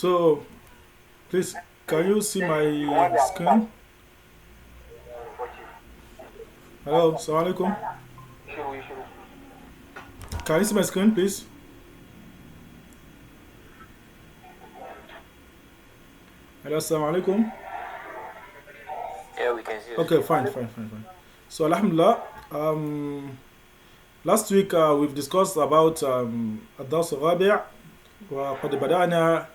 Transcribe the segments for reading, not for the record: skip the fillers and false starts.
So, please, can you see my screen? Hello, assalamu alaikum. Can you see my screen, please? Hello, assalamu alaikum. Yeah, we can see your Okay, screen. fine. So, alhamdulillah, last week we've discussed about الدرس الرابع وقد بدأنا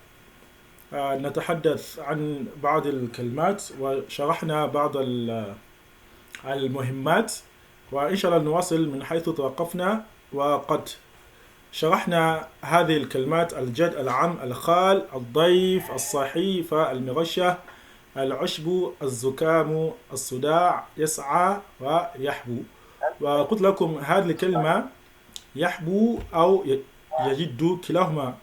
نتحدث عن بعض الكلمات وشرحنا بعض المهمات وإن شاء الله نواصل من حيث توقفنا وقد شرحنا هذه الكلمات الجد العم الخال الضيف الصحيفة المغشة العشب الزكام الصداع يسعى ويحبو وقلت لكم هذه الكلمة يحبو أو يجد كلاهما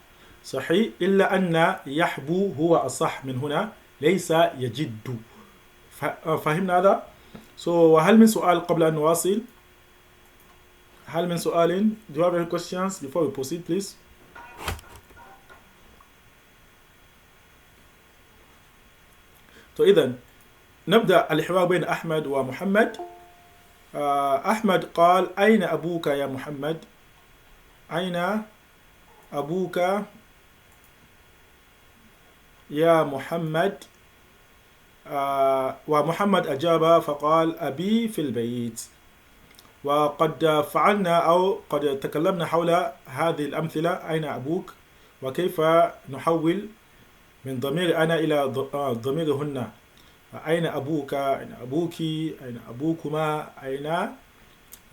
صحيح إلا أن يحبو هو الصح من هنا ليس يجد فهمنا هذا؟ هل من سؤال قبل أن نواصل؟ هل من سؤال؟ Do you have any questions before we proceed please? إذن نبدأ الحوار بين أحمد ومحمد. أحمد قال أين أبوك يا محمد؟ أين أبوك يا محمد؟ ومحمد أجاب فقال أبي في البيت. وقد فعلنا أو قد تكلمنا حول هذه الأمثلة أين أبوك وكيف نحول من ضمير أنا إلى ضمير هن. أين أبوك؟ أين أبوك؟ أين أبوكما؟ أين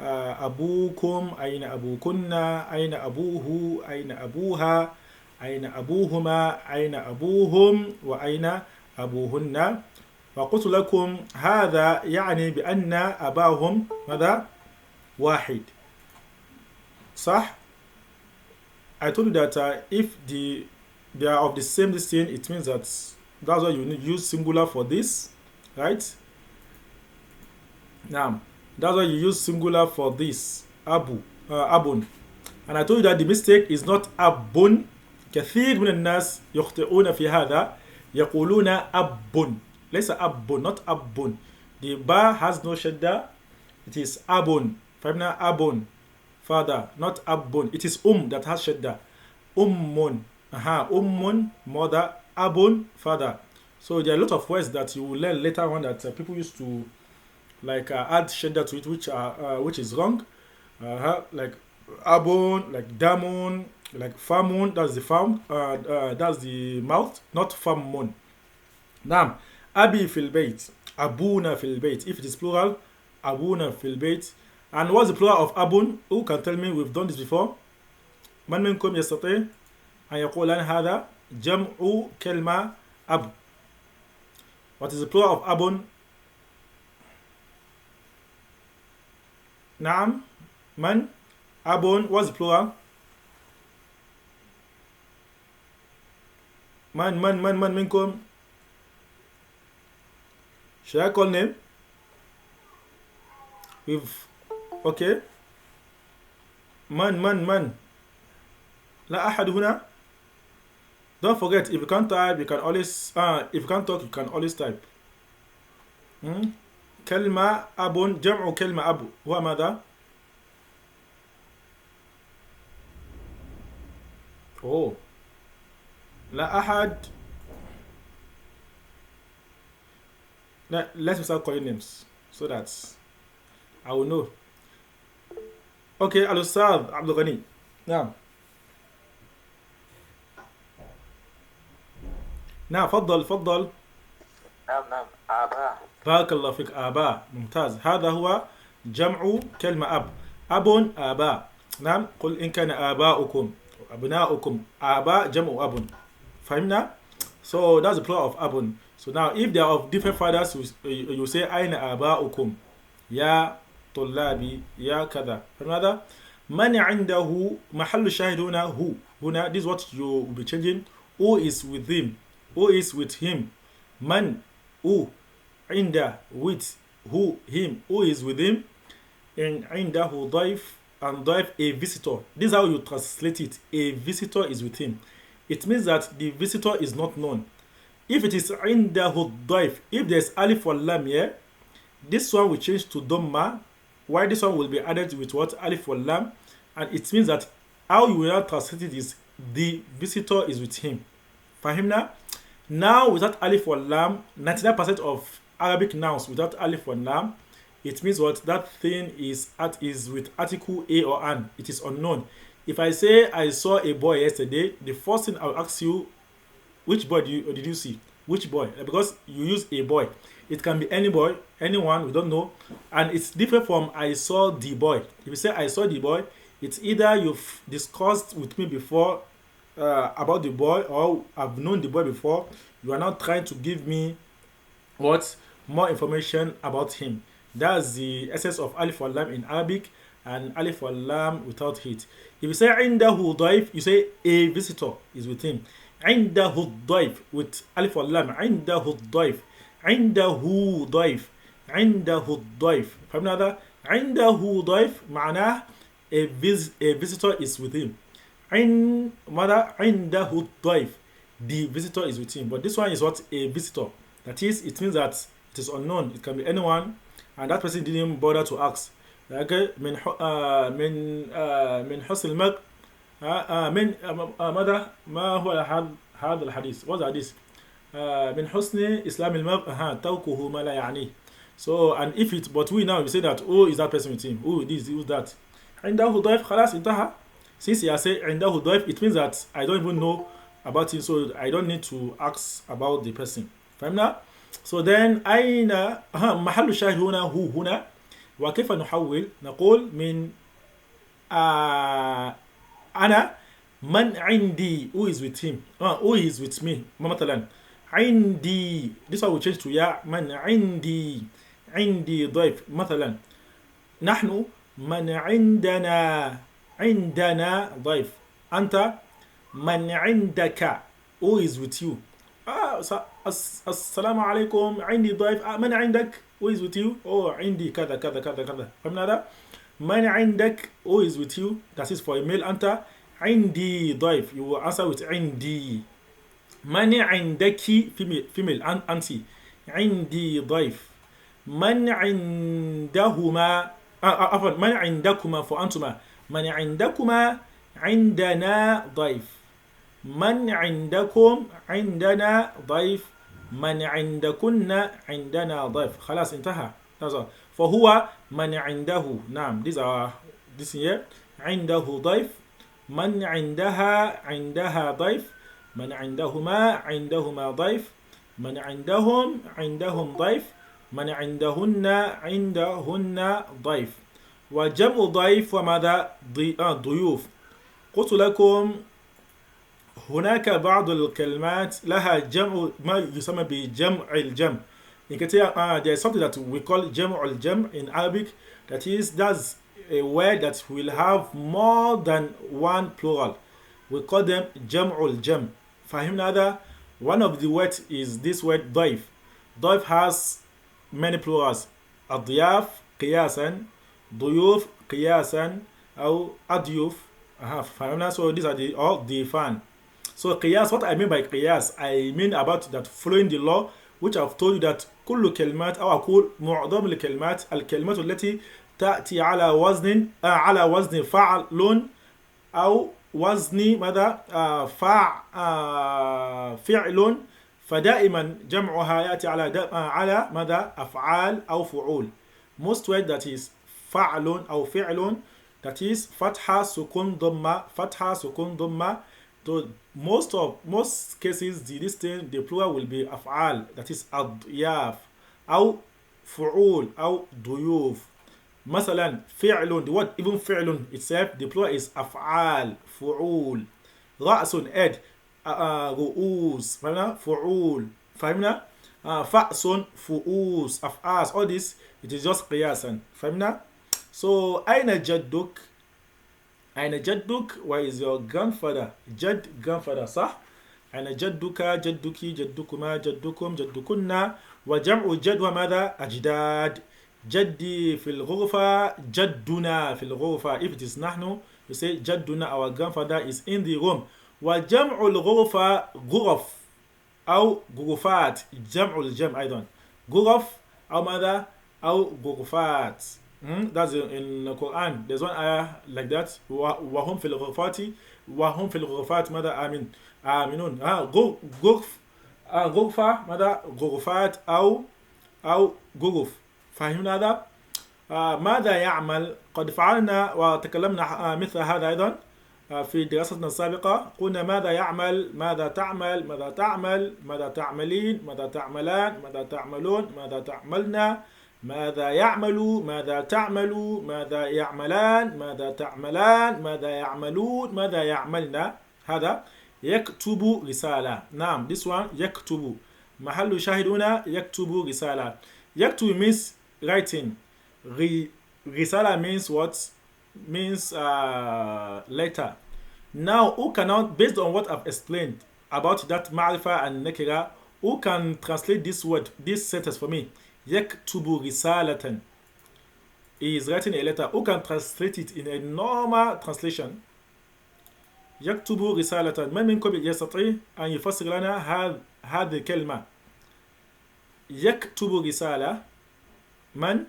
أبوكم؟ أين أبوكن؟ أين أبوه؟ أين أبوها؟ أين أبوهما؟ أين أبوهم؟ وأين أبوهن؟ وقلت لكم هذا يعني بأن أباهم ماذا؟ واحد صح؟ I told you that if they are of the same thing, it means that's why you use singular for this, right? Now, that's why you use singular for this, abun. And I told you that the mistake is not abun. كثير من الناس يخطئون في هذا يقولون أب ليس أب not أب. The ba has no shadda, it is abun. فهمنا abun father not abun. It is that has shadda. Ummun mother, abun father. So there are a lot of words that you will learn later on that people used to like add shadda to it, which is wrong. Like abun, like damun, like famun. That's the farm. That's the mouth, not famun. Now, abi fil bayt, abuna fil bayt. If it is plural, abuna fil bayt. And what's the plural of abun? Who can tell me? We've done this before. من منكم يستطيع أن يقول عن هذا جمع كلمة أب. What is the plural of abun? نعم من abun. What's the plural? من منكم. Should I call name? Okay. من لا أحد هنا. Don't forget, if you can't type, you can always if you can't talk, you can always type. كلمة أب جمع كلمة أب هو ماذا؟ لا أحد. Let's start calling names so that I will know. Okay, الأستاذ عبد الغني. نعم فضل. نعم آباء. بارك الله فيك. آباء ممتاز. هذا هو جمع كلمة أب آباء. نعم قل إن كان آباؤكم أبناؤكم. آباء جمع أب. فهمنا؟ So that's the plural of أب. So now if they are of different fathers, you say أين آباؤكم يا طلابي يا كذا. فهمنا؟ من عنده محل الشاهد هنا this is what you will be changing. Who is with him? Who is with him? Man, who, عند, with, who, him, who is with him? And عنده ضيف, and ضيف, a visitor. This is how you translate it. A visitor is with him. it means that the visitor is not known. If it is indahu daif, if there's alif or lam here, this one will change to dhamma, while this one will be added with what? Alif or lam, and it means that how you will not translate it is the visitor is with him. Fahimna? Now without alif or lam, 99% of Arabic nouns without alif or lam, it means what? That thing is with article a or an. It is unknown. If I say I saw a boy yesterday, the first thing I'll ask you, which boy did you see? Which boy? Because you use a boy. It can be any boy, anyone, we don't know. And it's different from I saw the boy. If you say I saw the boy, it's either you've discussed with me before about the boy, or I've known the boy before. You are now trying to give me what? More information about him. That's the essence of alif wal lam in Arabic, and alif wal lam without it. If you say indahu daif, you say a visitor is with him. Indahu daif with alif wal lam. Indahu daif. Indahu daif. Indahu daif. فهمنا هذا؟ Indahu daif معناه a visitor is with him. ماذا؟ Indahu daif. The visitor is with him. But this one is what? A visitor. That is, it means that it is unknown. It can be anyone, and that person didn't bother to ask. Okay, من حسن المرء من ماذا؟ ما هو هذا الحديث؟ What's the hadith? من حسن إسلام المرء تركه ما لا يعنيه. So, and if it, but we now we say that, oh, is that person with him? Who this? Who's that? عنده ضيف خلاص انتهى. Since he has said عنده ضيف, it means that I don't even know about him, so I don't need to ask about the person. فهمنا؟ So then أين محل الشاهد هنا هو هنا، وكيف نحول؟ نقول من أنا من عندي, who is with him, who is with me. مثلا عندي, this one will change to يا من عندي ضيف. مثلا نحن من عندنا ضيف. أنت من عندك, who is with you. السلام عليكم عندي ضيف. من عندك, who is with you. Oh, عندي كذا كذا كذا كذا. فهمنا هذا؟ من عندك, who is with you. That is for a male. أنت عندي ضيف, you will answer with عندي. من عندك, female أنت. عندي ضيف. من عندهما عفوا من عندكما for أنتما. من عندكما عندنا ضيف. من عندكم عندنا ضيف. من عندكن عندنا ضيف. خلاص انتهى. That's all. فهو من عنده. نعم, this here. عنده ضيف. من عندها ضيف. من عندهما ضيف. من عندهم ضيف. من عندهن ضيف. وجمع ضيف وماذا؟ ضيوف. قلت لكم هناك بعض الكلمات لها جمع ما يسمى بجمع الجمع. There is something that we call جمع الجمع in Arabic. That's a word that will have more than one plural. We call them جمع الجمع. فهمنا هذا؟ One of the words is this word ضيف. ضيف has many plurals. الضياف قياسا, ضيوف قياسا, أو أضيوف. فهمنا? So these are all ضيفان. So قياس, what I mean by قياس, I mean about that following the law, which I've told you that كل كلمات أو أقول معظم الكلمات التي تأتي على وزن فعل أو وزن ماذا؟ فعل، فدائما جمعها يأتي على ماذا؟ أفعال أو فعول. Most word that is فعل أو فعل, that is فتحة سكون ضمة فتحة سكون ضمة. So most cases the plural will be أفعال, that is أضياف أو فعول أو ضيوف. مثلا فعل, the word even فعل itself, the plural is أفعال فعول. رأس head, رؤوس. فهمنا؟ فعول. فهمنا؟ فأس فؤوس أفعاس. All this, it is just قياسا. فهمنا؟ So أين جدك؟ أين جدك? Where is your grandfather? جد grandfather, صح؟ أين جدك جدك جدكما جدكم جدكن. وجمع جد وماذا؟ أجداد. جدي في الغرفة جدنا في الغرفة. If it is نحن, you say جدنا, our grandfather is in the room. وجمع الغرفة غرف أو غرفات. جمع الجمع أيضا غرف أو ماذا أو غرفات. That's in the Quran. There's one ayah like that. وهم في الغرفات وهم في الغرفات ماذا آمين آمنون. غرف غرفة ماذا غرفات أو غرف. فهمنا هذا؟ ماذا يعمل؟ قد فعلنا وتكلمنا مثل هذا أيضا في دراستنا السابقة. قلنا ماذا يعمل، ماذا تعمل، ماذا تعمل، ماذا تعملين، ماذا تعملان، ماذا تعملون، ماذا تعملنا، ماذا يعمل، ماذا تعمل، ماذا يعملان، ماذا تعملان، ماذا يعملون، ماذا يعملنا. هذا يكتب رسالة. نعم this one يكتب. محل شاهد هنا يكتب رسالة. يكتب means writing. Risala means what? Means letter. Now, who cannot, based on what I've explained about that ma'rifa and nakira, who can translate this word, this sentence for me? Yaktubu risalatan. He is writing a letter. Who can translate it in a normal translation? يكتب رسالة. من منكم يستطيع أن يفسر لنا هذه الكلمة؟ يكتب رسالة. من؟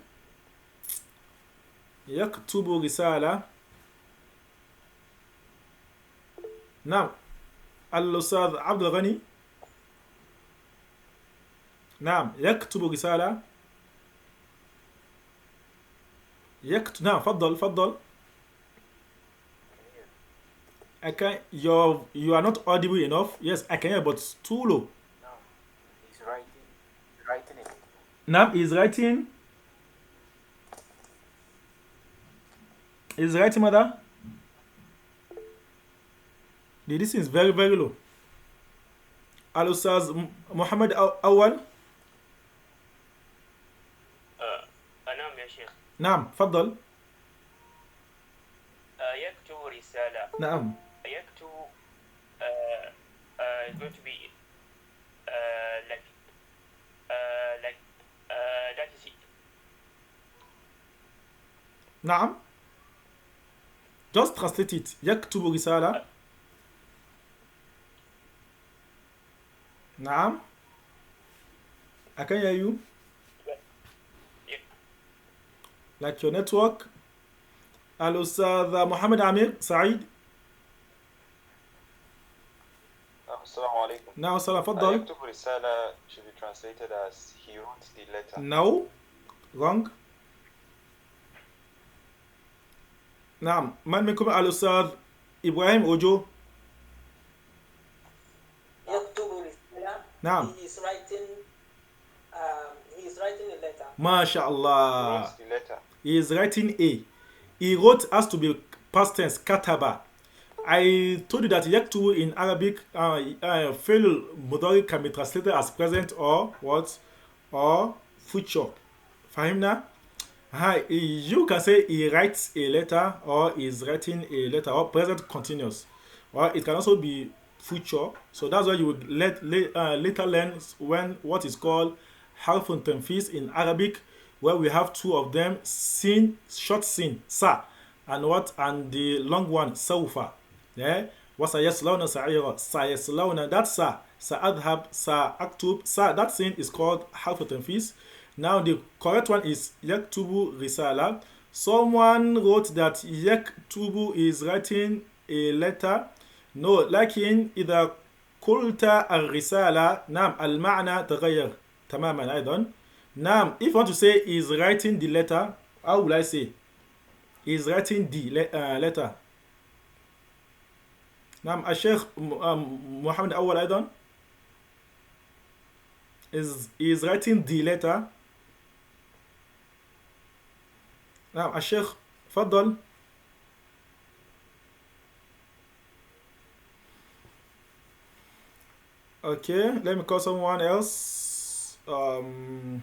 يكتب رسالة. نعم الأستاذ عبد الغني. نعم يكتب رسالة. نعم فضل. I can. You are not audible enough. Yes, I can hear, but it's too low. No, he's writing it. Now he's writing. Is writing, mother? The distance is very, very low. Al-Ustaz Muhammad Awal. نعم يا شيخ. نعم فضل. يكتب رسالة. نعم. يكتب is going to be like that is it. نعم. Just translate it. يكتب رسالة. نعم. I can hear you. Yeah. Like your network. الأستاذ محمد عمير سعيد. السلام عليكم. نعم السلام فضل. يكتب رسالة should be translated as he wrote the letter. No. Wrong. نعم من منكم الأستاذ إبراهيم أوجو. يكتب رسالة. نعم. He is writing a letter. ما شاء He الله. wrote the letter. He is writing a. He wrote has to be past tense, kataba. I told you that yaktubu in Arabic, fi'l mudari can be translated as present or what? Or future. Fahimna? You can say he writes a letter or is writing a letter or present continuous. Or it can also be future. So that's why you would later learn when what is called harfun tanfis in Arabic, where we have two of them, sin, short sin, sa, and what, and the long one, sawfa. Yeah, wasayaslawna sa'ira, sayaslawna, that's sa, sa'adhab, sa'aktub, sa, that sin is called harfun tanfis. Now the correct one is yaktubu risala. Someone wrote that yaktubu is writing a letter. No, لكن إذا قلت الرسالة نعم المعنى تغير تماما أيضا. نعم if you want to say is writing the letter, how will I say? Is writing the letter. نعم الشيخ محمد أول أيضا is writing the letter. نعم الشيخ فضل. Okay, let me call someone else. Hello,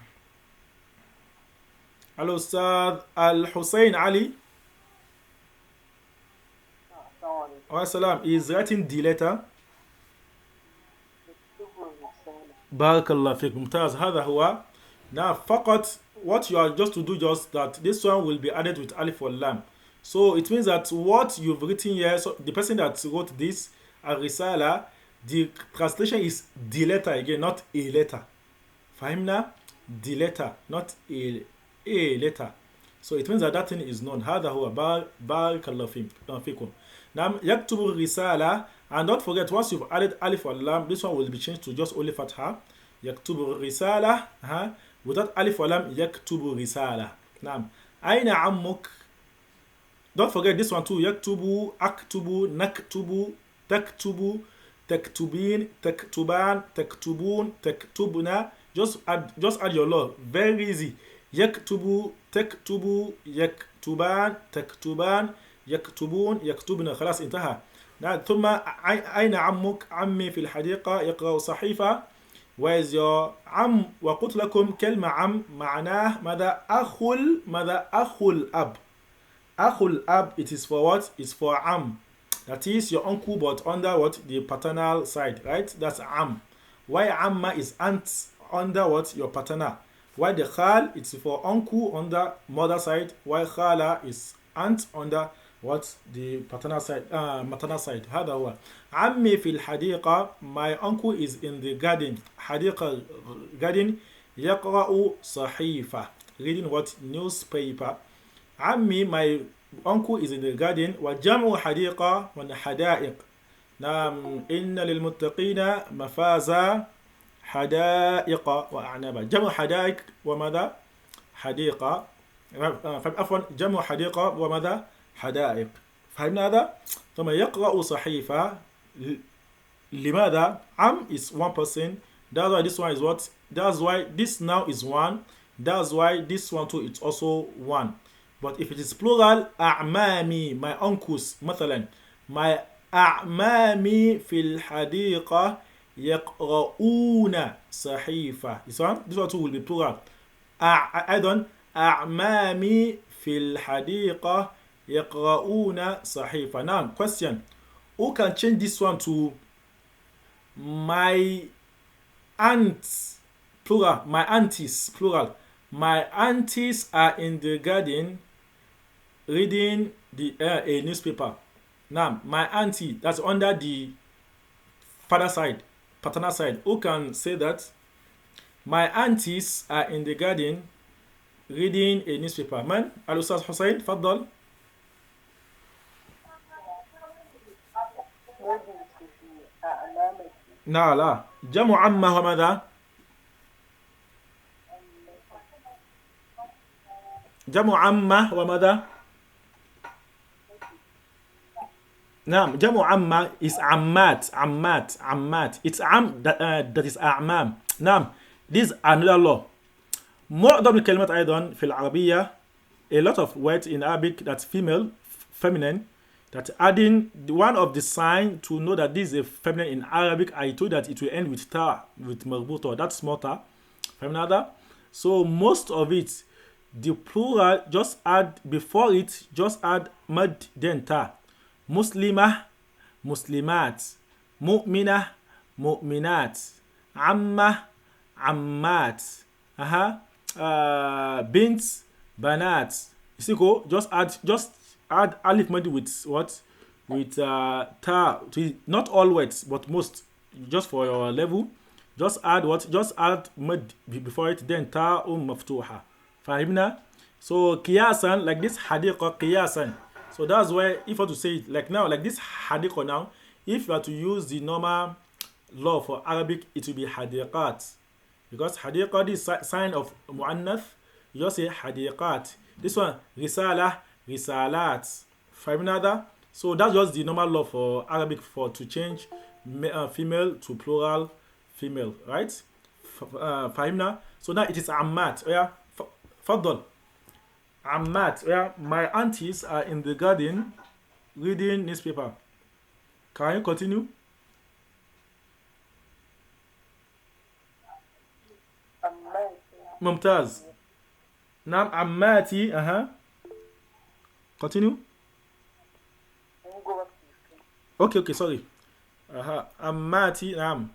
Ustad Al-Hussein Ali. Salam. He is writing the letter. بارك الله فيك. ممتاز. هذا هو. Now, فقط what you are just to do just that this one will be added with alif or lam. So it means that what you've written here, so the person that wrote this الرسالة, the translation is the letter again, not a letter. فهمنا? The letter, not a letter. So it means that that thing is known. هذا هو. بارك الله فيكم. Now يكتب الرسالة, and don't forget, once you've added alif or lam, this one will be changed to just only fatha. يكتب الرسالة, without alif or lam, يكتب الرسالة. نعم. أين عمك? Don't forget this one too. يكتب, أكتب, نكتب, تكتب, تكتبين, تكتبان, تكتبون, تكتبنا. Just add your law. Very easy. يكتب, تكتب, يكتبان, تكتبان, يكتبون, يكتبن. خلاص انتهى. ثم أين عمك؟ عمي في الحديقة يقرأ صحيفة. Where is your عم؟ وقلت لكم كلمة عم معناه ماذا؟ أخو الأب. أخو الأب, it is for what? It's for عم. That is your uncle, but under what? The paternal side, right? That's عم. Why amma is aunt under what? Your paternal. Why the khal? It's for uncle under mother side. Why khala is aunt under what? The paternal side, maternal side. هذا هو. عمي في الحديقة. My uncle is in the garden. حديقة, garden. يقرأ صحيفة. Reading what? Newspaper. عمي, my uncle is in the garden. وجمع حديقة وحدائق. نعم. إن للمتقين مفازا حدائق وأعنابا. جمع حدائق وماذا؟ حديقة. عفوا, جمع حديقة وماذا؟ حدائق. فهمنا هذا؟ ثم يقرأ صحيفة. لماذا؟ عم is one person. That's why this one is what? That's why this now is one. That's why this one too is also one. But if it is plural, أعمامي, my uncles, مثلا, my أعمامي في الحديقة يقرؤون صحيفة. This one too will be plural. أيضا أعمامي في الحديقة يقرؤون صحيفة. Now, question. Who can change this one to my aunts, plural, my aunties, plural. My aunties are in the garden reading a newspaper. Now, my auntie, that's under the father side, paternal side. Who can say that? My aunties are in the garden reading a newspaper. Man, Al-Ustaz Hussein, Faddal. لا جمع عمه وماذا؟ جمع عمه وماذا؟ نعم, جمع عمه is عمات. It's عم that is أعمام. نعم, this is another law. معظم الكلمات أيضا في العربية, a lot of words in Arabic that's female, feminine, that adding one of the sign to know that this is a feminine in Arabic. I told that it will end with ta, with marbuta, that's small ta. Feminine. So most of it, the plural, just add before it, just add mad then ta. Muslimah, muslimat. Mu'minah, mu'minat. Amma, ammat. Bint, banat. You see, go, just add alif mad with what? With ta. Not all words, but most. Just for your level. Just add what? Just add mad before it, then ta maftuha. Fahimna? So qiyasan, like this hadiqa qiyasan. So that's why if you want to say it like now, like this hadiqa now, if you are to use the normal law for Arabic, it will be hadiqat. Because hadiqa is sign of mu'annath, you just say hadiqat. This one, risala, risalat. Fahimna? So that's just the normal law for Arabic for to change female to plural female, right? Fahimna? So now it is ammat. Yeah. Faddal. Ammat. Yeah. My aunties are in the garden reading newspaper. Can you continue? Mumtaz. Nam ammati. Continue. Okay, sorry. Ammati. Nam.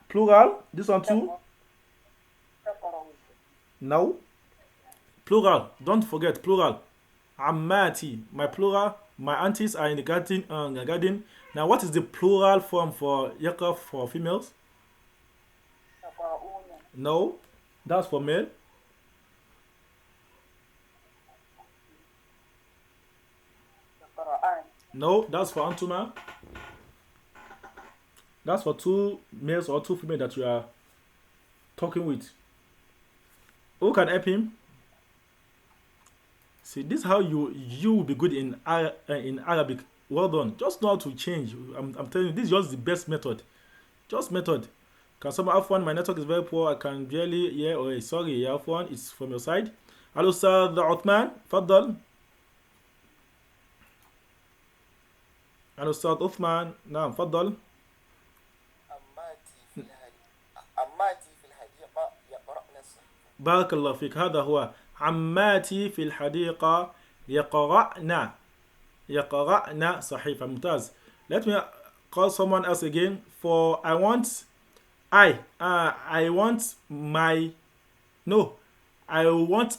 Plural. This one too. No. Plural. Don't forget plural. Ammati. My plural. My aunties are in the garden. Garden. Now, what is the plural form for yaqaf for females? يقرؤون No, that's for male. يقرأان No, that's for antuma. That's for two males or two females that you are talking with. Who can help him? See, this is how you will be good in Arabic. Well done. Just know how to change. I'm telling you, this is just the best method. Just method. Can someone have one? My network is very poor. I can barely hear. Oh, sorry, you have one. It's from your side. Hello, sir. The Uthman. Faddal. Hello, sir. Uthman. Naam, Faddal. أماتي في الحديقة يقرأن الصحيفة. بارك الله فيك. هذا هو عماتي في الحديقة يقرأن صحيفة. ممتاز. Let me call someone else again. For I want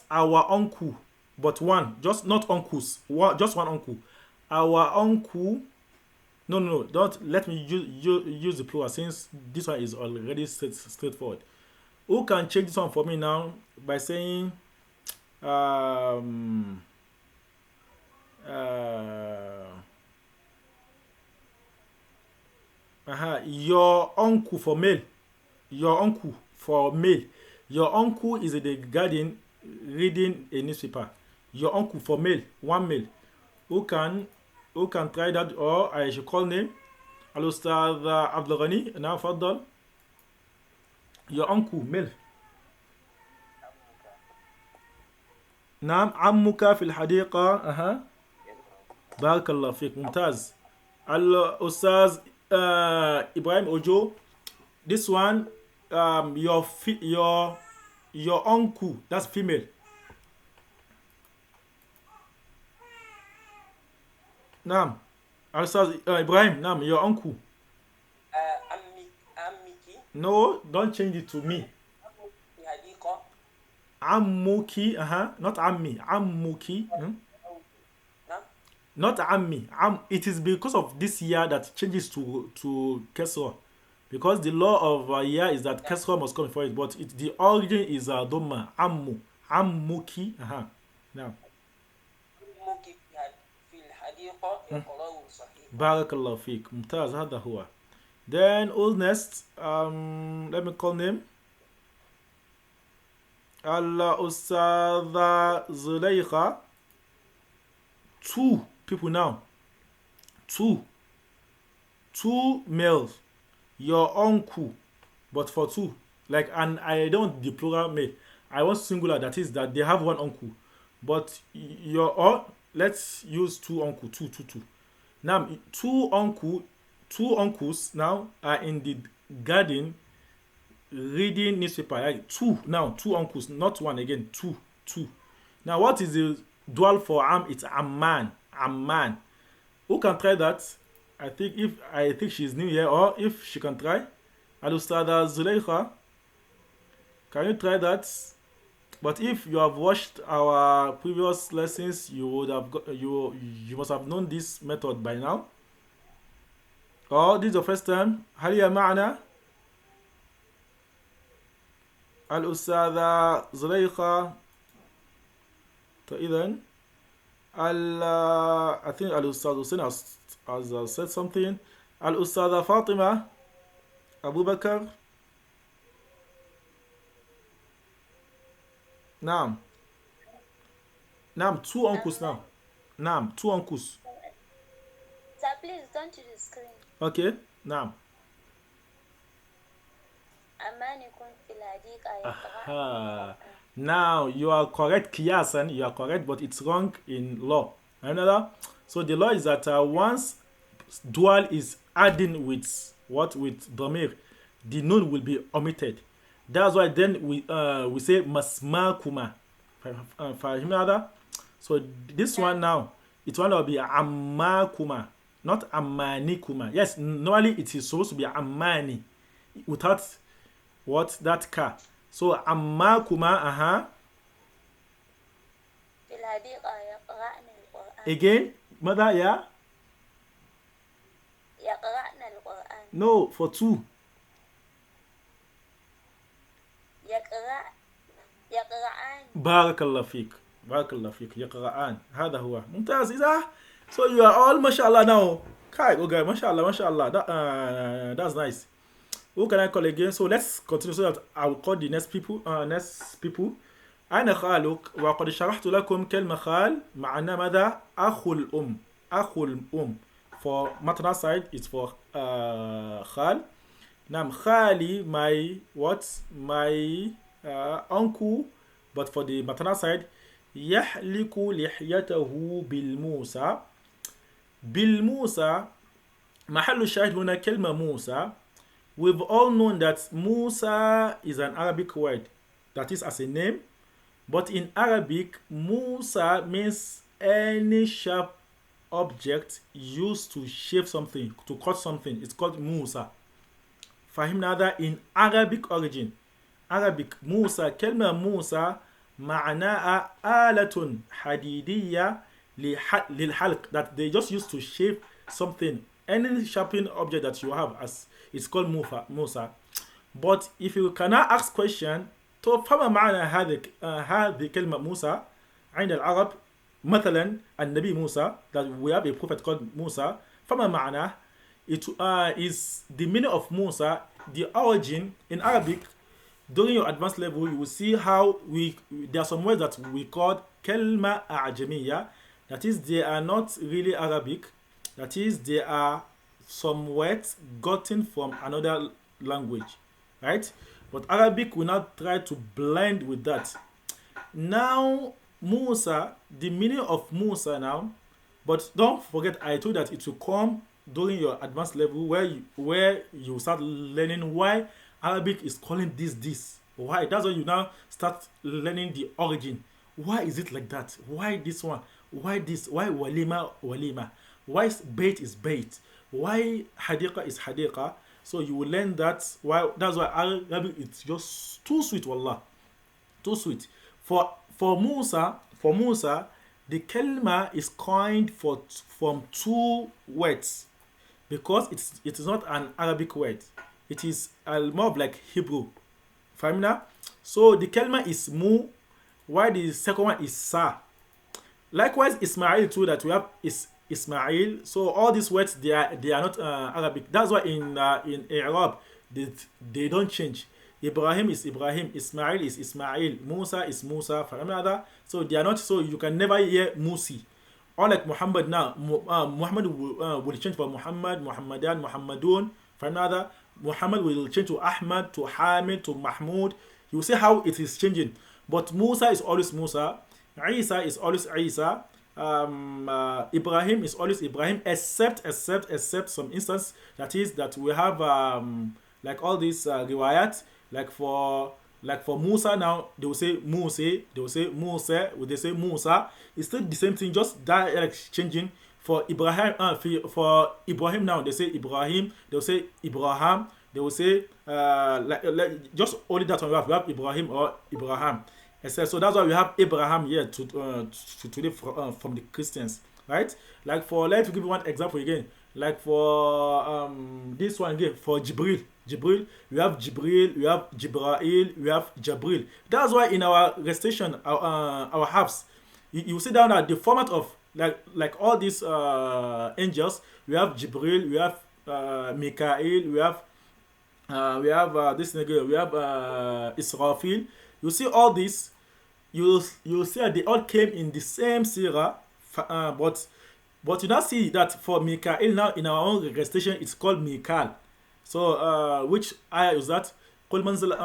our uncle, but one, just not uncles, just one uncle. Our uncle. No, don't let me use the plural since this one is already straightforward. Who can change this one for me now by saying uh, your uncle for male. Your uncle for male. Your uncle is in the garden reading a newspaper. Your uncle for male, one male. Who can try that, or I should call name? Hello, Ustad Abdul Ghani. Now, Faddal. Your uncle male. نعم عمك في الحديقة. بارك الله فيك. ممتاز. الأستاذ Ibrahim Ojo. This one, your uncle, that's female. نعم Ustaz Ibrahim. نعم your uncle. عمك No, don't change it to me. في الحديقة Ammuki. Not ammi. Ammuki. نعم Not ammi. It is because of this year that changes to kesra. Because the law of year is that kesra must come before it, but the origin is dhamma. Ammuki. Now. عمك في الحديقة يقرأ صحيفة. بارك الله فيك. ممتاز. هذا هو. Then all next, let me call name. Ustadha Zuleikha. Two people now. Two males. Your uncle, but for two. Like, and I don't the plural male. I want singular. That is that they have one uncle, but let's use two uncle. Two. Now two uncles now are in the garden reading newspaper. Like two uncles, not one again. Two. Now what is the dual for It's Amman. Who can try that? I think she's new here, or if she can try. Al-Ustada Zuleikha, can you try that? But if you have watched our previous lessons, you would have you must have known this method by now. Or this is the first time. هل هي معنا الأستاذة زليخة؟ فإذا I think الأستاذ حسين has said something. الأستاذة فاطمة أبو بكر. نعم two uncles now. نعم two uncles. Sir, please don't use the screen. Okay. نعم. أمانكم في الحديقة يقرأن. Now you are correct, Kiyasan. You are correct, but it's wrong in law. Another. So the law is that once dual is adding with Dhamir, the nun will be omitted. That's why then we say masmakuma. So this one now, it will be ammakuma, not ammanikuma. Yes, normally it is supposed to be ammani without that ka. So ammakuma, الحديقة يقرأن القرآن. Again, mother, yeah? يقرأن القرآن. No, for two. يقرأان. بارك الله فيك. بارك الله فيك. يقرأان. هذا هو. ممتاز. إذا so you are all mashallah now. Kai, okay, mashallah, mashallah. That's nice. Who can I call again? So let's continue so that I will call the next people. أنا خالك وقد شرحت لكم كلمة خال معناه ماذا؟ أخو الأم. أخو الأم. For maternal side, it's for خال. Now خالي, my what? My uncle. But for the maternal side, يحلق لحيته بالموسى. بالموسى. محل الشاهد هنا كلمة موسى. We've all known that Musa is an Arabic word, that is as a name. But in Arabic, Musa means any sharp object used to shave something, to cut something. It's called Musa. فهمنا هذا in Arabic origin. Arabic Musa, كلمة موسى معناها آلة حديدية للحلق, that they just used to shave something. Any sharpened object that you have, as it's called Musa. But if you cannot ask question, تو فما معنى هذه كلمة موسى عند العرب؟ مثلا النبي موسى, that we have a prophet called Musa. فما معنى? It is the meaning of Musa, the origin in Arabic. During your advanced level, you will see how there are some words that we call كلمة أعجمية. That is, they are not really Arabic. That is, they are some words gotten from another language, right? But Arabic will not try to blend with that. Now, Musa, the meaning of Musa now, but don't forget, I told that it will come during your advanced level where you start learning why Arabic is calling this. Why? That's why you now start learning the origin. Why is it like that? Why this one? Why this? Why walima? Why bait is bait? Why hadiqa is hadiqa? So you will learn that. Why? That's why Arabic it's just too sweet, wallah, too sweet. For Musa, the kalma is coined from two words, because it is not an Arabic word. It is more of like Hebrew. Famina. So the kalma is mu, while the second one is sa. Likewise, Ismail too, that we have is Ismail. So all these words they are not Arabic. That's why in Arab they don't change. Ibrahim is Ibrahim, Ismail is Ismail, Musa is Musa. So they are not. So you can never hear Musi. Unlike Muhammad now, Muhammad will change for Muhammad, Muhammadan, Muhammadun. For another, Muhammad will change to Ahmad, to Hamid, to Mahmud. You see how it is changing. But Musa is always Musa. Isa is always Isa. Ibrahim is always Ibrahim, except some instance, that is that we have like all these riwayat, like for Musa now they will say Muse, they will say Musa, they say Musa. It's still the same thing, just dialect changing. For Ibrahim now they say Ibrahim, they will say Ibrahim, they will say like just only that one we have Ibrahim or Ibrahim. So that's why we have Abraham here today from the Christians, right? Like for, let's give you one example again. Like for this one again, for Jibril, we have Jibril, we have Jibrail, we have Jabril. That's why in our recitation, our halves, you see down at the format of like all these angels. We have Jibril, we have Mikael, we have this nigga, we have Israfil. You see all this, you see that they all came in the same surah, but you now see that for Mikael now in our own recitation it's called Mikal. So which ayah is that? Qul manzil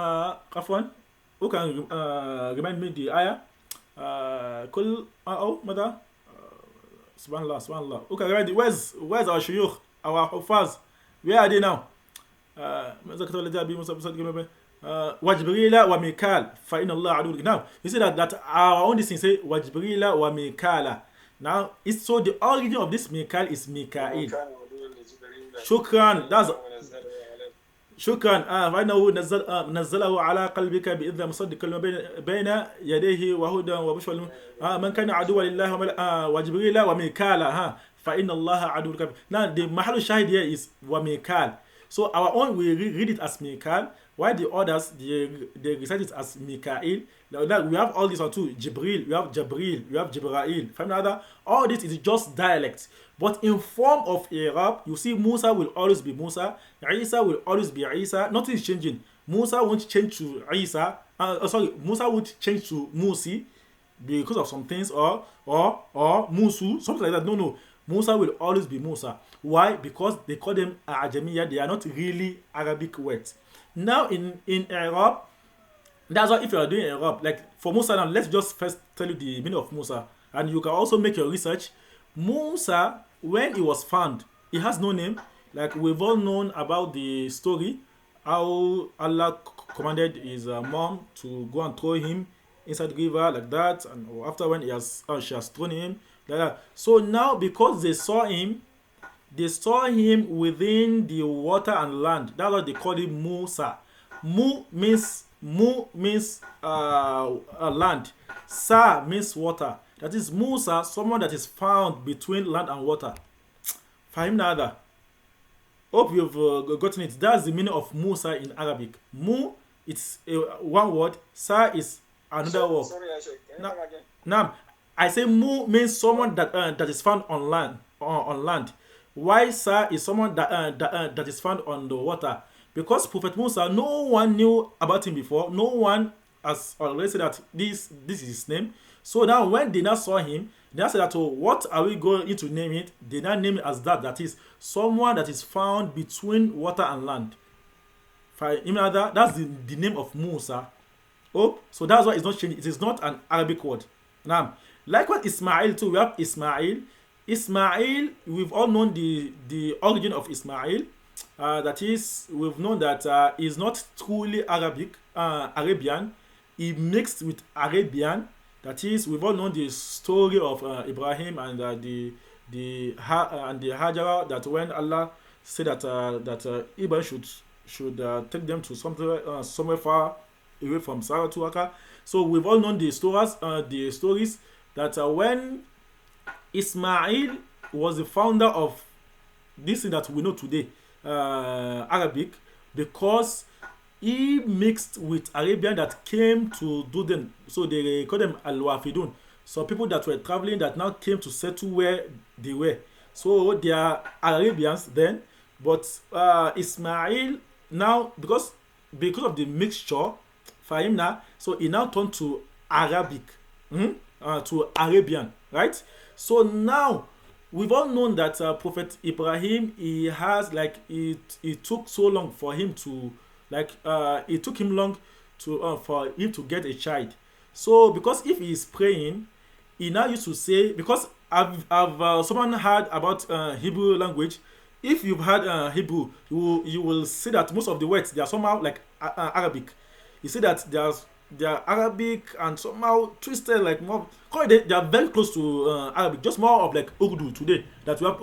Qafwan. Who can remind me the ayah? Qul mother. Subhanallah. Who can remind me? Where's our shuyukh, our hufaz? Where are they now? Wajbrila wa Mikal fa inna Allah adu. Now you see that our own thing say Wajbrila wa Mikala. Now it's so the origin of this Mikal is Mikael. Shukran. شكرا. فإنه نزله على قلبك بإذن مصدقا لما بين يديه وهدى وبشرى من كان عدوا لله وجبريل وميكال فإن الله عدو كبير. Now the mahal shahid here is وميكال. So our own we read it as Mikal, while the others they recite it as Mikael. Now we have all these one too. Jibril, we have Jabril, we have Jibrail. From another, all this is just dialect. But in form of Arab, you see Musa will always be Musa, Isa will always be Isa. Nothing is changing. Musa won't change to Isa. Musa would change to Musi because of some things, or Musu, something like that. No. Musa will always be Musa. Why? Because they call them Ajamiya. They are not really Arabic words. Now in Arab, that's why if you are doing Arab, like for Musa now, let's just first tell you the meaning of Musa. And you can also make your research. Musa, when he was found, he has no name. Like we've all known about the story, how Allah commanded his mom to go and throw him inside the river like that. And after when she has thrown him, like that. So now because they saw him within the water and land. That's why they call him Musa. Mu means land. Sa means water. That is Musa, someone that is found between land and water. Fahim nada. Hope you've gotten it. That's the meaning of Musa in Arabic. Mu, it's one word. Sa is another word. Sorry, Ashok. Can you come again? Now, I say Mu means someone that is found on land. Why Sa is someone that is found on the water? Because Prophet Musa, no one knew about him before. No one has already said that this is his name. So now when they now saw him, they now said that, oh, what are we going to name it? They now name it as that. That is someone that is found between water and land. That's the name of Musa. Oh, so that's why it's not changing. It is not an Arabic word. Now, likewise Ismail too. We have Ismail. Ismail, we've all known the origin of Ismail. That is, we've known that he's not truly Arabian. He mixed with Arabian. That is, we've all known the story of Ibrahim and the Hajara, that when Allah said that Ibrahim should take them to somewhere far away from Sarah to Akka. So we've all known the stories that when Ismail was the founder of this thing that we know today, Arabic, because he mixed with Arabian that came to do them. So they call them Al-Wafidun. So people that were traveling that now came to settle where they were. So they are Arabians then, but Ismail now, because of the mixture for him now, so he now turned to Arabic, to Arabian, right? So now we've all known that Prophet Ibrahim, he has like it took so long for him to it took him long to for him to get a child. So because if he is praying, he now used to say, because I've someone heard about Hebrew language. If you've heard Hebrew, you will see that most of the words, they are somehow like Arabic. You see that they are Arabic and somehow twisted, like more. They are very close to Arabic, just more of like Urdu today. That we have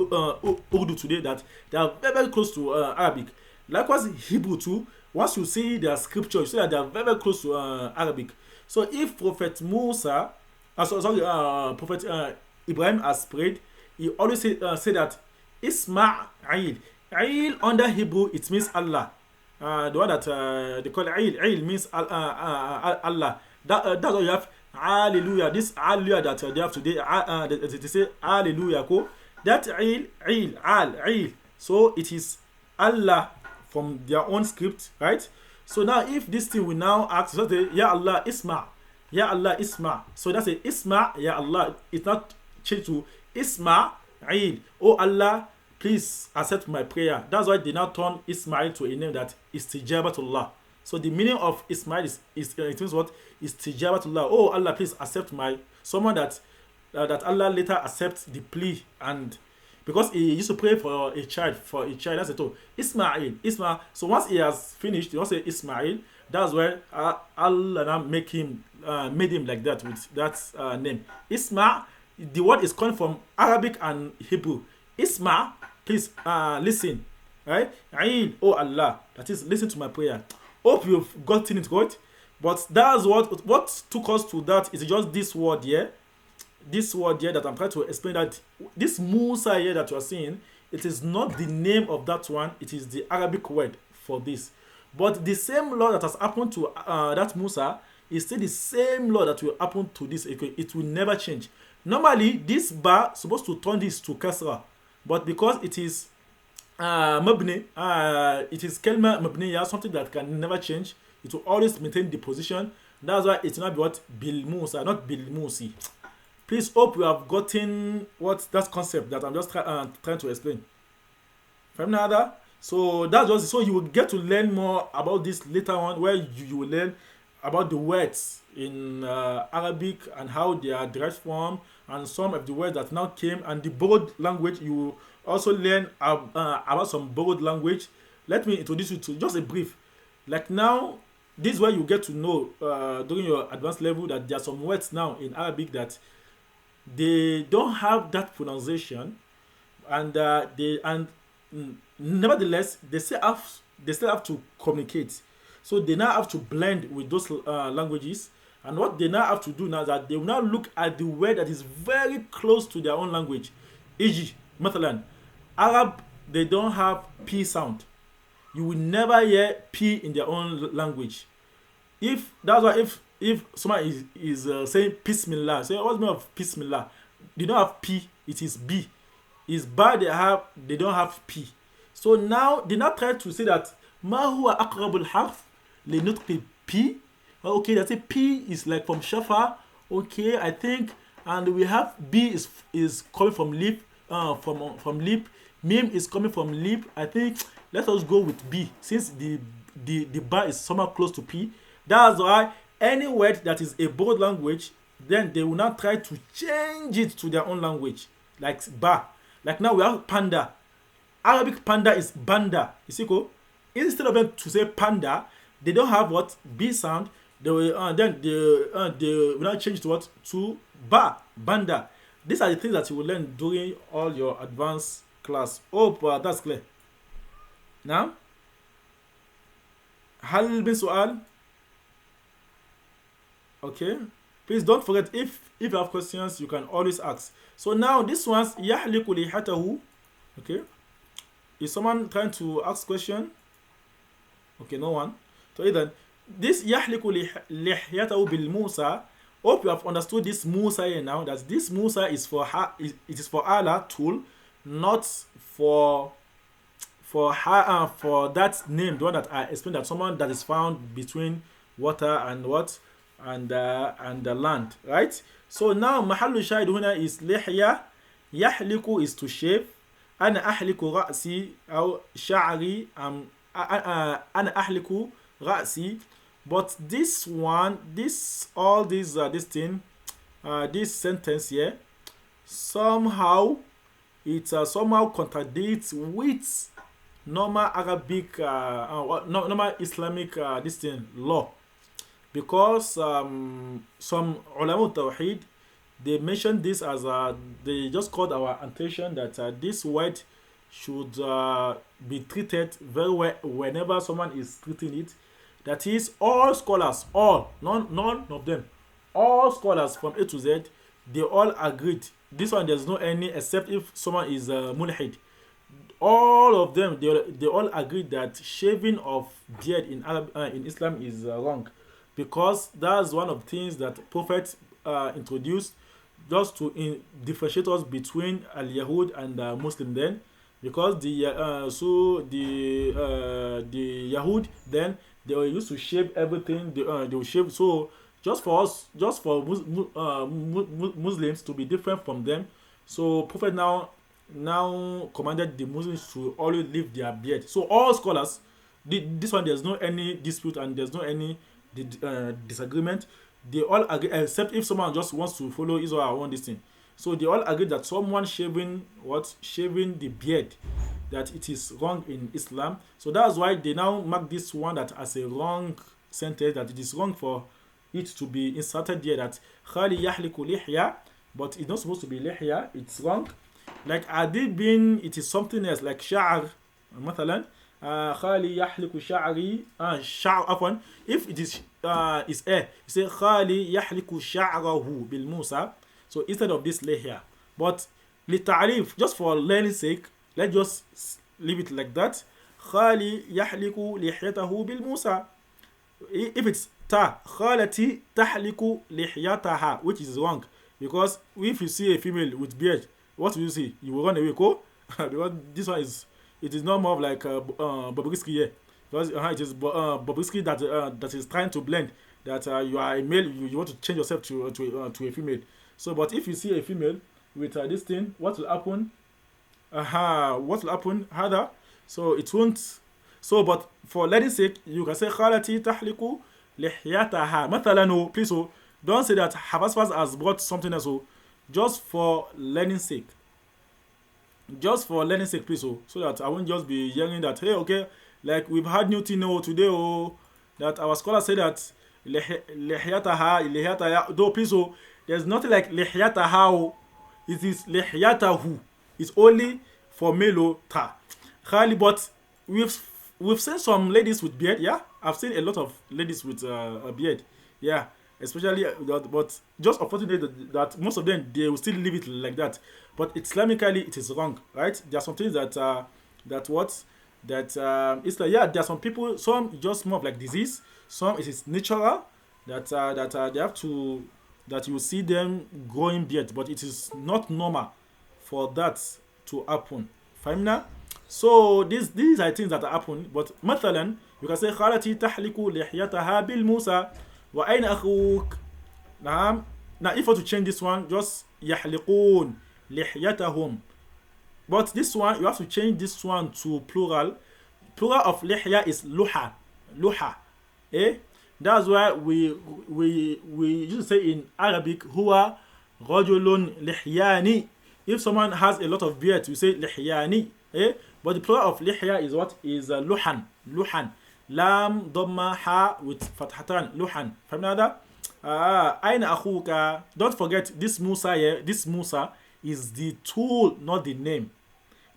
Urdu today, that they are very, very close to Arabic. Likewise, Hebrew too. Once you see their scripture, you see that they are very, very close to Arabic. So if Prophet Musa, Prophet Ibrahim has prayed, he always say that Ismail. Ail under Hebrew, it means Allah. The one that they call Ail means Allah. That's why you have Hallelujah. This Hallelujah that they have today, they say Hallelujah. That Ail. So it is Allah from their own script, right? So now if this thing will now ask, so say, Ya Allah Isma. Ya Allah Isma. So that's it, Isma, Ya Allah. It's not changed to Isma, Aid. Oh Allah, please accept my prayer. That's why they now turn Ismail to a name that is Tijabatullah. So the meaning of Ismail is it means what? Is Tijabatullah. Oh Allah, please accept someone that Allah later accepts the plea, and because he used to pray for a child, that's it. Oh, Ismail. So once he has finished, he wants to say Ismail. That's where Allah now made him like that with that name. Isma. The word is coming from Arabic and Hebrew. Isma, please listen. Right? Ain, oh Allah. That is, listen to my prayer. Hope you've gotten it right. But that's what took us to that is just this word here. This word here that I'm trying to explain, that this Musa here that you are seeing, it is not the name of that one, it is the Arabic word for this. But the same law that has happened to that Musa is still the same law that will happen to this. It will never change. Normally, this bar supposed to turn this to kasra, but because it is mabni, it is kelma mabniya, something that can never change. It will always maintain the position. That's why it will not be what bil Musa, not bil Musi. Please hope you have gotten what that concept that I'm just trying to explain. From another, so that's just so you will get to learn more about this later on, where you will learn about the words in Arabic and how they are derived from, and some of the words that now came, and the borrowed language. You will also learn about some borrowed language. Let me introduce you to just a brief. Like now, this is where you get to know during your advanced level that there are some words now in Arabic that they don't have that pronunciation, and nevertheless they still have to communicate. So they now have to blend with those languages, and what they now have to do now is that they will now look at the word that is very close to their own language. E.g., Mathalan, Arab, they don't have P sound. You will never hear P in their own language. If that's why if someone is saying Bismillah, say what's the meaning of Bismillah? They don't have P, it is B. It's bad they don't have P. So now they now try to say that ما هو أقرب الحرف لنطق P. Okay, they say P is like from Shafa. Okay, I think, and we have B is coming from lip, from lip. Mim is coming from lip. I think let us go with B since the bar is somehow close to P. That's why any word that is a borrowed language, then they will not try to change it to their own language, like ba. Like now we have panda. Arabic panda is banda. You see, cool? Instead of them to say panda, they don't have what B sound. They will then they will not change to what to ba banda. These are the things that you will learn during all your advanced class. Hope that's clear. Now, هل من سؤال? Okay, please don't forget, if you have questions you can always ask. So now this one's يحلق لحيته. Okay, is someone trying to ask question? Okay, no one. So then this يحلق لحيته بالموسى. Hope you have understood this Musa here now, that this Musa is for it is for Allah tool, not for that name, the one that I explained, that someone that is found between water and what and the land, right? So now mahallu shahid huna is lihya. Yahliku is to shave. Ana ahliku ra'si or sha'ri. Ana ahliku ra'si. But this one, this sentence here, somehow it somehow contradicts with normal Arabic, normal Islamic law, because some ulama tawhid, they mentioned this as they just called our attention that this word should be treated very well whenever someone is treating it. That is, all scholars, none of them, all scholars from A to Z, they all agreed. This one, there's no any, except if someone is mulhid. All of them, they all agreed that shaving of beard in Islam is wrong, because that's one of the things that Prophet introduced just to differentiate us between al-Yahud and Muslim then, because the Yahud then, they were used to shave everything. They will shave. So just for us, just for Muslims to be different from them, so Prophet now commanded the Muslims to always leave their beard. So all scholars, this one, there's no any dispute and there's no any disagreement. They all agree, except if someone just wants to follow his or her own this thing. So they all agree that someone shaving the beard, that it is wrong in Islam. So that's why they now mark this one that as a wrong sentence, that it is wrong for it to be inserted there, that khali yahliku lihya, but it's not supposed to be lihya, it's wrong. Like adibin, it is something else, like sha'r, مثلا خالي يحلق شعري شعر عفوا. if it is a, you say خالي يحلق شعره بالموسى. So instead of this لحية, but للتعريف, just for learning sake, let's just leave it like that. خالي يحلق لحيته بالموسى. If it's ta, خالتي تحلق لحيتها, which is wrong, because if you see a female with beard, what will you see? You will run away, go. Because this one is, it is not more of like Bobrisky here, because it is Bobrisky that that is trying to blend that you are a male, you want to change yourself to a female. So, but if you see a female with this thing, what will happen? What will happen? Hada. So it won't. So, but for learning sake, you can say خالتي تحلق لحيتها. مثلا, please, don't say that Habaspas has brought something else. Just for learning sake. Just for learning sake, please, so that I won't just be hearing that, hey, okay, like we've had new thing today, that our scholar said that لحيتها, though, please, there's nothing like لحيتها. It is لحيته. It's only for male ta. But we've seen some ladies with beard, yeah. I've seen a lot of ladies with a beard, yeah. Especially that, but just unfortunately that most of them, they will still leave it like that. But Islamically, it is wrong, right? There are some things that it's like, yeah. There are some people, some just more of like disease, some it is natural that they have to, that you see them growing beard, but it is not normal for that to happen. Fahimna? So these are things that happen. But مثلا, you can say خالتي تحلق لحيتها بالموسى وأين أخوك. نعم. Now if you want to change this one, just يحلقون لحيتهم. But this one, you have to change this one to plural. Plural of لحية is luha. Luha. Eh? That's why we used to say in Arabic huwa رجل لحياني. If someone has a lot of beard, we say لحياني. Eh? But the plural of lihya is what? Is luhan. Luhan. Lam, dhamma, ha with fathatan. Luhan. From another? Aina akhuka. Don't forget this Musa here. This Musa is the tool, not the name.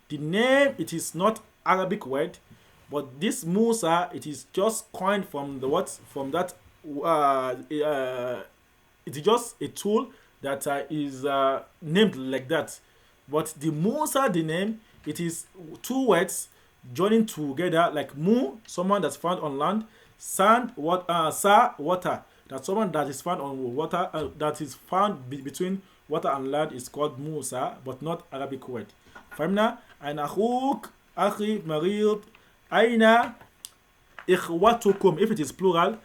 The name, it is not Arabic word, but this Musa, it is just coined from the what? From that. It is just a tool that is named like that. But the Musa, the name, it is two words joining together, like mu, someone that's found on land, sand, sa, water. That someone that is found on water, that is found between water and land is called Musa, but not Arabic word. Famna, and akhuk, akhi, marid, aina, ikhwatukum. If it is plural,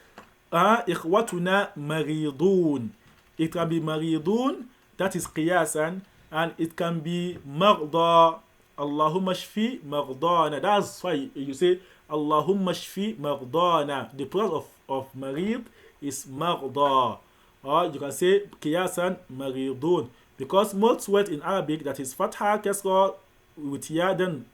ikhwatuna maridun. It can be maridun, that is qiyasan, and it can be marda. Allahumma shfi maghdana. That's why you say Allahumma shfi maghdana. The plural of marid is maghda. Or you can say qiyasan maridun. Because most words in Arabic that is fatha kasra with ya, then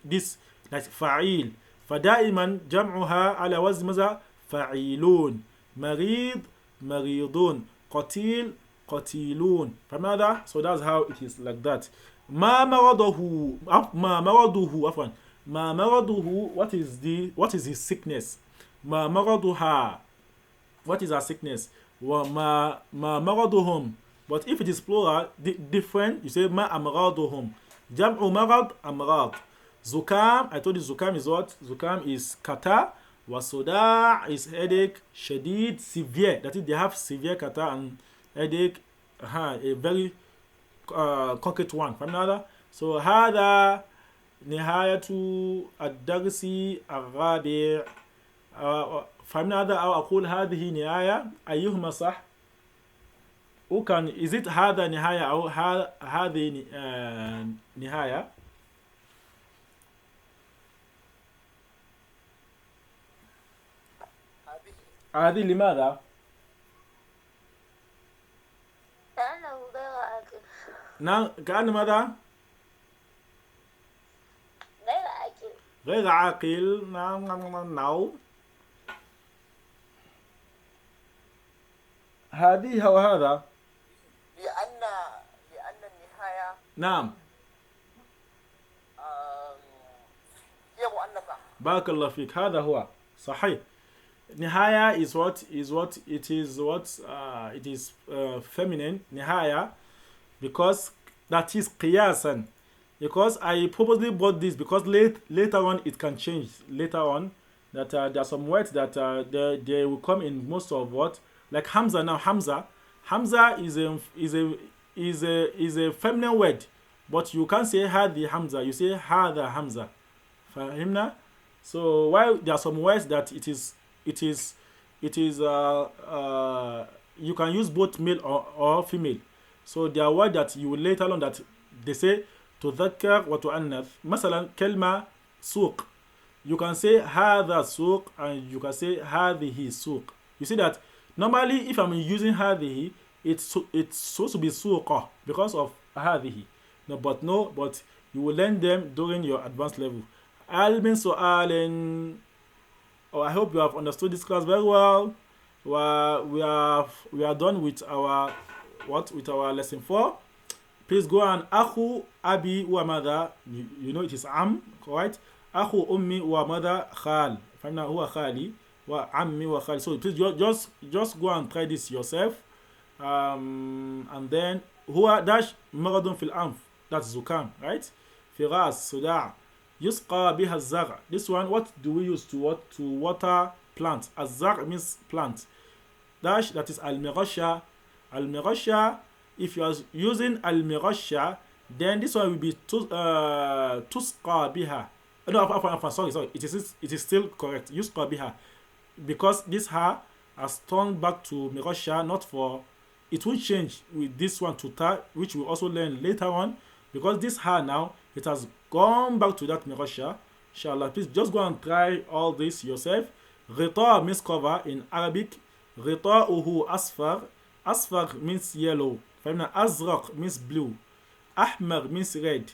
this like fa'il. فدائما جمعها على وزن ماذا؟ فعيلون. مريض مريضون. قتيل قتيلون. فماذا؟ So that's how it is like that. ما مرضه عفوا ما مرضه, what is his sickness. ما مرضها, what is her sickness. وما مرضهم, but if it is plural different, you say ما أمراضهم. جمع مرض أمراض. زكام, I told you zukam is what? Zukam is kata. وصداع is headache. شديد, severe, that is they have severe kata and headache, a very concrete one. from another. So هذا نهاية الدرس الرابع. from another, أو أقول هذه نهاية. أيهما صح؟ وكان is it هذا نهاية أو هذه نهاية؟ هذه لماذا؟ لأنه غير عاقل. نعم، كأن ماذا؟ غير عاقل. غير عاقل. نعم. هذه وهذا. لأن النهاية نعم. هي Barakallah fik. هذا هو صحيح. Nihaya is it is feminine nihaya, because that is qiyasan. Because I probably bought this because later on it can change later on, that there are some words that they will come in most of what, like Hamza. Now Hamza is a feminine word, but you can't say hadi Hamza, you say hada Hamza. Fahimna? So while there are some words that it is you can use both male or female. So there are words that you will later on that they say تذكر وتؤنث. مثلا كلمة سوق, you can say هذا سوق and you can say هذه سوق. You see that normally if I'm using هذه, it's supposed to be سوق because of هذه. But you will learn them during your advanced level. Almin Su'alin. Oh, I hope you have understood this class very well. We are done with our lesson 4. Please go and Akhu Abi wa Mother. You know it is Am, correct? Akhu Ummi wa Mother Khal. Famna huwa Khali wa Ammi wa Khali. So please just go and try this yourself. And then huwa dash maradun fil anf. That's Zukam, right? Firas Suda. Yusqa biha zar. This one, what do we use to water plants? Azar means plant. Dash, that is al-mirasha. Al-mirasha, if you are using al-mirasha, then this one will be tusqa biha. No, sorry. It is still correct. Yusqa biha. Because this ha has turned back to mirasha, not for, it won't change with this one to ta, which we'll also learn later on. Because this ha now, it has gone back to that mirasha. Inshallah, please just go and try all this yourself. Ghita means cover in Arabic. Ghita'uhu asfar. Asfar means yellow. Famna azraq means blue. Ahmar means red.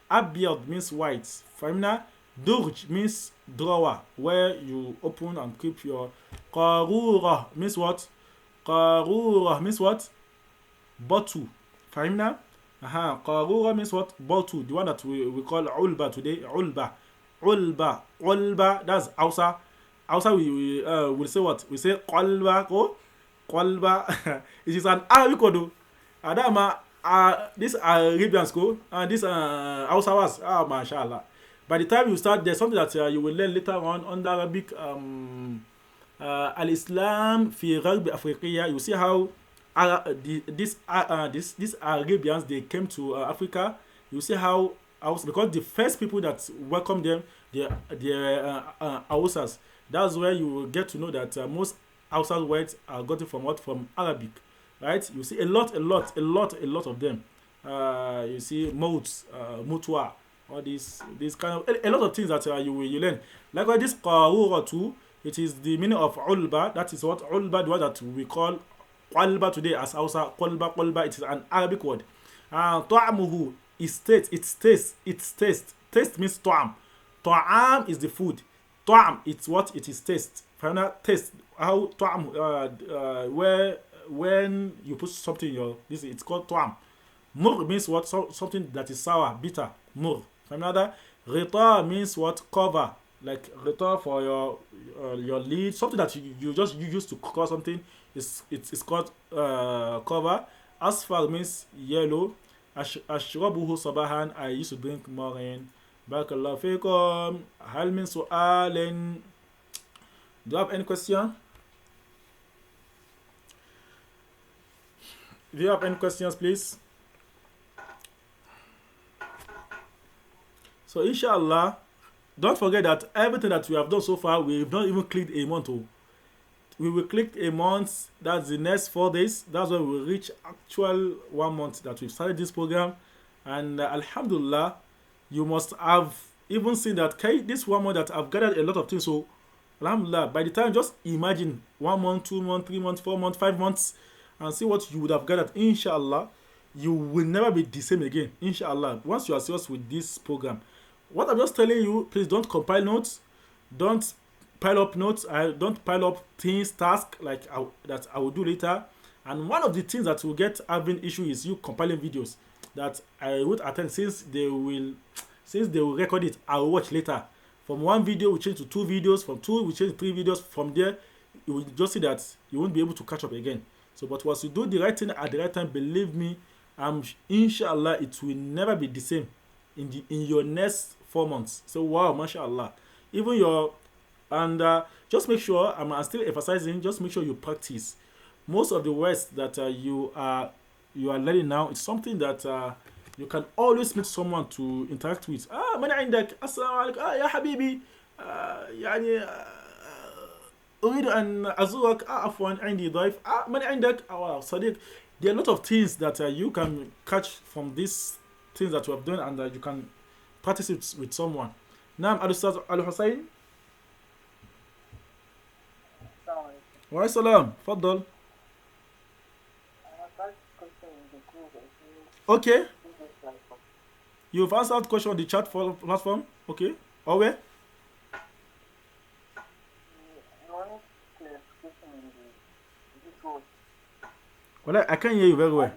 Abyad means white. Famna durj means drawer, where you open and keep your. Qarura means what? Qarura means what? Bottle. Famna. Qarura means what? Bottle. The one that we call ulba today. Ulba. That's Hausa. Hausa we will say what? We say qalba. Qalba. It is an Arabic word. Adama, this Arabian school and this Hausa was, mashallah. By the time you start, there's something that you will learn later on under Arabic. Al-Islam fi Gharb Afriqiya. You see how these Arabians, they came to Africa. You see how because the first people that welcomed them, they Hausas. That's where you will get to know that most Hausa words are gotten from what? From Arabic, right? You see a lot of them. You see modes, mutwa, all these kind of a lot of things that you learn. Likewise, this qarura too. It is the meaning of ulba. That is what ulba, the word that we call qalba today as Hausa. Qalba. It is an Arabic word. Ta'amuhu is taste. Its taste. Taste means ta'am. Ta'am is the food. Ta'am, it's what it is taste. Final taste. How ta'am, when you put something in your this, it's called ta'am. Mur means what? Something that is sour, bitter. Mur. Another. Rita means what? Cover. Like rita for your lid. Something that you use to cover something. It's called cover. Asfar means yellow. Ashrabuhu sabahan. I used to drink more in. Barakallahu fikum. Hal min su'alin. Do you have any question? Do you have any questions, please? So inshallah, don't forget that everything that we have done so far, we've not even clicked a month. We will click a month. That's the next 4 days. That's when we will reach actual 1 month that we've started this program. And alhamdulillah, you must have even seen that this 1 month that I've gathered a lot of things. So alhamdulillah, by the time, just imagine 1 month, 2 months, 3 months, 4 months, 5 months, and see what you would have gathered. Inshallah, you will never be the same again. Inshallah, once you are serious with this program. What I'm just telling you, please don't compile notes. Don't pile up notes. Don't pile up things, tasks that I will do later. And one of the things that will get having issue is you compiling videos that I would attend, since they will record it. I will watch later. From one video, we change to 2 videos. From 2, we change to 3 videos. From there, you will just see that you won't be able to catch up again. So, but once you do the right thing at the right time, believe me, inshallah, it will never be the same in your next 4 months. So, wow, mashallah. Even your, and just make sure, I'm still emphasizing, just make sure you practice. Most of the words that you are learning now, it's something that you can always meet someone to interact with. من عندك السلام عليكم يا حبيبي يعني أريد أن أزورك عفوا عندي ضيف من عندك صديق. There are a lot of things that you can catch from these things that you have done, and you can practice it with someone. نعم الأستاذ الحسين. وعليكم السلام تفضل. Okay. You've answered the question on the chat platform. Okay. Or where? Well, I can't hear you very well.